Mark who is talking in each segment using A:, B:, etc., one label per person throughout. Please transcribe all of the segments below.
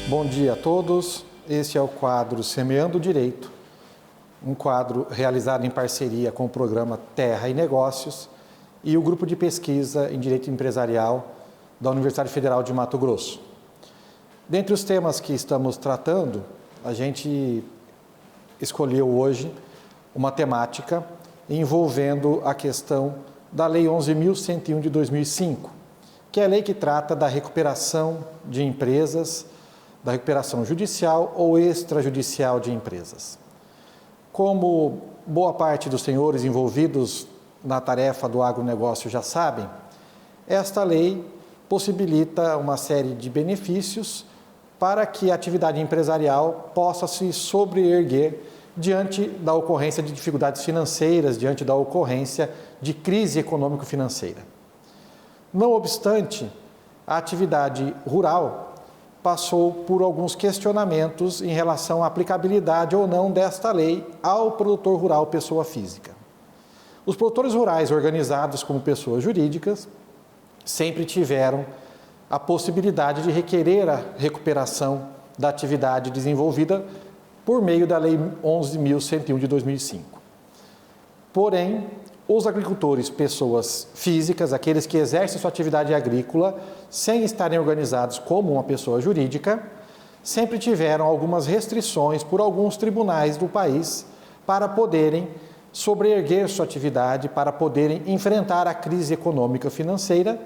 A: Bom dia a todos. Este é o quadro Semeando Direito, um quadro realizado em parceria com o programa Terra e Negócios e o grupo de pesquisa em Direito Empresarial da Universidade Federal de Mato Grosso. Dentre os temas que estamos tratando, a gente escolheu hoje uma temática envolvendo a questão da Lei 11.101 de 2005, que é a lei que trata da recuperação de empresas, da recuperação judicial ou extrajudicial de empresas. Como boa parte dos senhores envolvidos na tarefa do agronegócio já sabem, esta lei possibilita uma série de benefícios para que a atividade empresarial possa se sobreerguer diante da ocorrência de dificuldades financeiras, diante da ocorrência de crise econômico-financeira. Não obstante, a atividade rural passou por alguns questionamentos em relação à aplicabilidade ou não desta lei ao produtor rural pessoa física. Os produtores rurais organizados como pessoas jurídicas sempre tiveram a possibilidade de requerer a recuperação da atividade desenvolvida por meio da Lei 11.101 de 2005. Porém, os agricultores, pessoas físicas, aqueles que exercem sua atividade agrícola sem estarem organizados como uma pessoa jurídica, sempre tiveram algumas restrições por alguns tribunais do país para poderem sobreerguer sua atividade, para poderem enfrentar a crise econômica financeira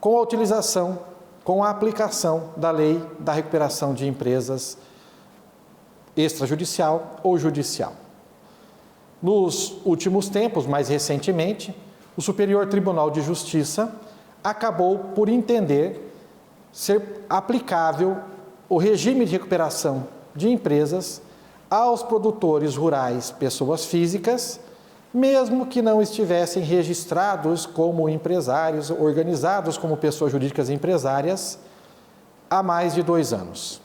A: com a utilização, com a aplicação da lei da recuperação de empresas extrajudicial ou judicial. Nos últimos tempos, mais recentemente, o Superior Tribunal de Justiça acabou por entender ser aplicável o regime de recuperação de empresas aos produtores rurais, pessoas físicas, mesmo que não estivessem registrados como empresários, organizados como pessoas jurídicas empresárias há mais de 2 anos.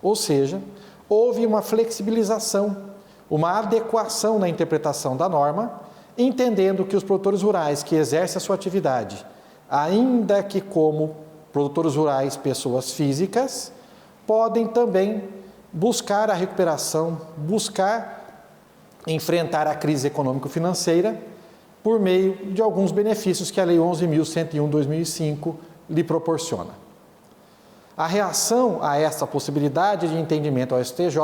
A: Ou seja, houve uma flexibilização, uma adequação na interpretação da norma, entendendo que os produtores rurais que exercem a sua atividade, ainda que como produtores rurais, pessoas físicas, podem também buscar a recuperação, buscar enfrentar a crise econômico-financeira por meio de alguns benefícios que a Lei 11.101 de 2005 lhe proporciona. A reação a essa possibilidade de entendimento ao STJ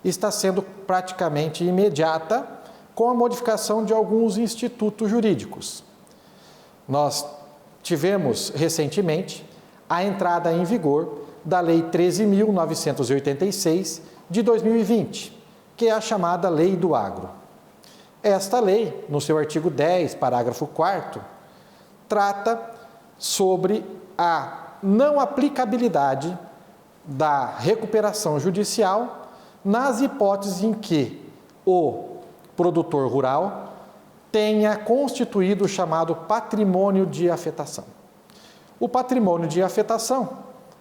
A: está sendo praticamente imediata com a modificação de alguns institutos jurídicos. Nós tivemos recentemente a entrada em vigor da Lei 13.986 de 2020, que é a chamada Lei do Agro. Esta lei, no seu artigo 10, parágrafo 4º, trata sobre a não aplicabilidade da recuperação judicial nas hipóteses em que o produtor rural tenha constituído o chamado patrimônio de afetação. O patrimônio de afetação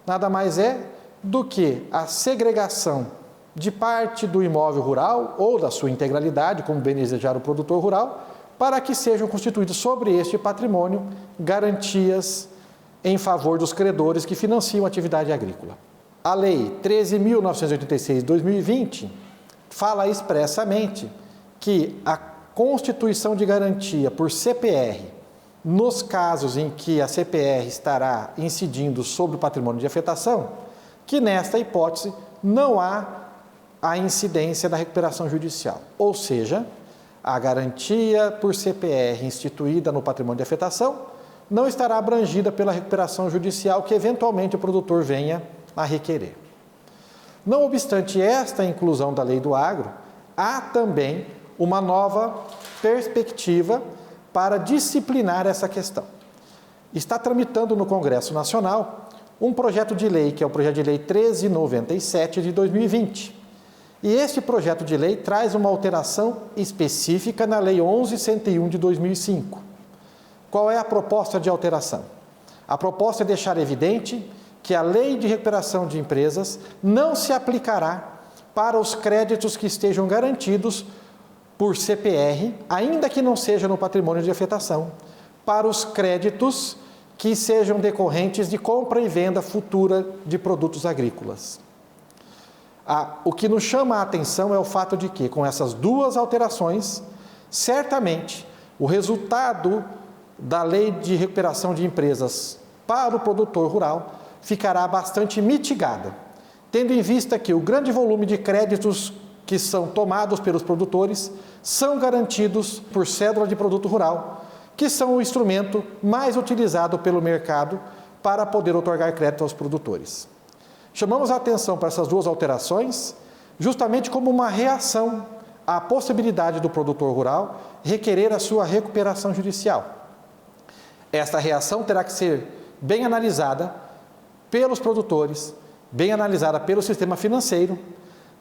A: nada mais é do que a segregação de parte do imóvel rural ou da sua integralidade, como bem desejar o produtor rural, para que sejam constituídos sobre este patrimônio garantias em favor dos credores que financiam a atividade agrícola. A Lei 13.986 de 2020 fala expressamente que a constituição de garantia por CPR, nos casos em que a CPR estará incidindo sobre o patrimônio de afetação, que nesta hipótese não há a incidência da recuperação judicial. Ou seja, a garantia por CPR instituída no patrimônio de afetação não estará abrangida pela recuperação judicial que eventualmente o produtor venha a requerer. Não obstante esta inclusão da Lei do Agro, há também uma nova perspectiva para disciplinar essa questão. Está tramitando no Congresso Nacional um projeto de lei, que é o projeto de lei 1397 de 2020. E este projeto de lei traz uma alteração específica na Lei 11.101 de 2005. Qual é a proposta de alteração? A proposta é deixar evidente que a Lei de Recuperação de Empresas não se aplicará para os créditos que estejam garantidos por CPR, ainda que não seja no patrimônio de afetação, para os créditos que sejam decorrentes de compra e venda futura de produtos agrícolas. O que nos chama a atenção é o fato de que, com essas duas alterações, certamente o resultado da lei de recuperação de empresas para o produtor rural ficará bastante mitigada, tendo em vista que o grande volume de créditos que são tomados pelos produtores são garantidos por cédula de produto rural, que são o instrumento mais utilizado pelo mercado para poder otorgar crédito aos produtores. Chamamos a atenção para essas duas alterações justamente como uma reação à possibilidade do produtor rural requerer a sua recuperação judicial. Esta reação terá que ser bem analisada pelos produtores, bem analisada pelo sistema financeiro,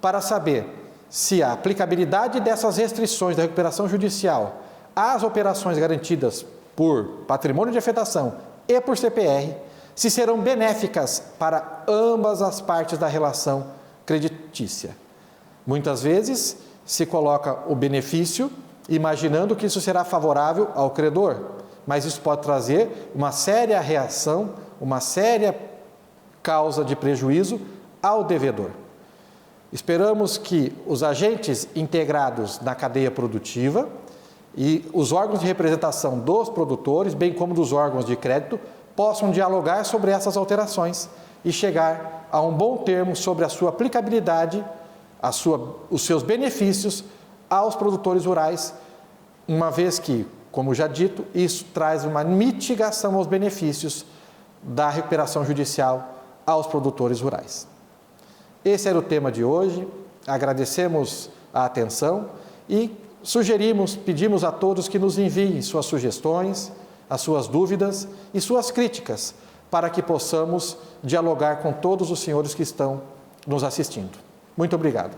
A: para saber se a aplicabilidade dessas restrições da recuperação judicial às operações garantidas por patrimônio de afetação e por CPR, se serão benéficas para ambas as partes da relação creditícia. Muitas vezes se coloca o benefício imaginando que isso será favorável ao credor, mas isso pode trazer uma séria reação, uma séria causa de prejuízo ao devedor. Esperamos que os agentes integrados na cadeia produtiva e os órgãos de representação dos produtores, bem como dos órgãos de crédito, possam dialogar sobre essas alterações e chegar a um bom termo sobre a sua aplicabilidade, os seus benefícios aos produtores rurais, uma vez que, como já dito, isso traz uma mitigação aos benefícios da recuperação judicial aos produtores rurais. Esse era o tema de hoje, agradecemos a atenção e pedimos a todos que nos enviem suas sugestões, as suas dúvidas e suas críticas, para que possamos dialogar com todos os senhores que estão nos assistindo. Muito obrigado.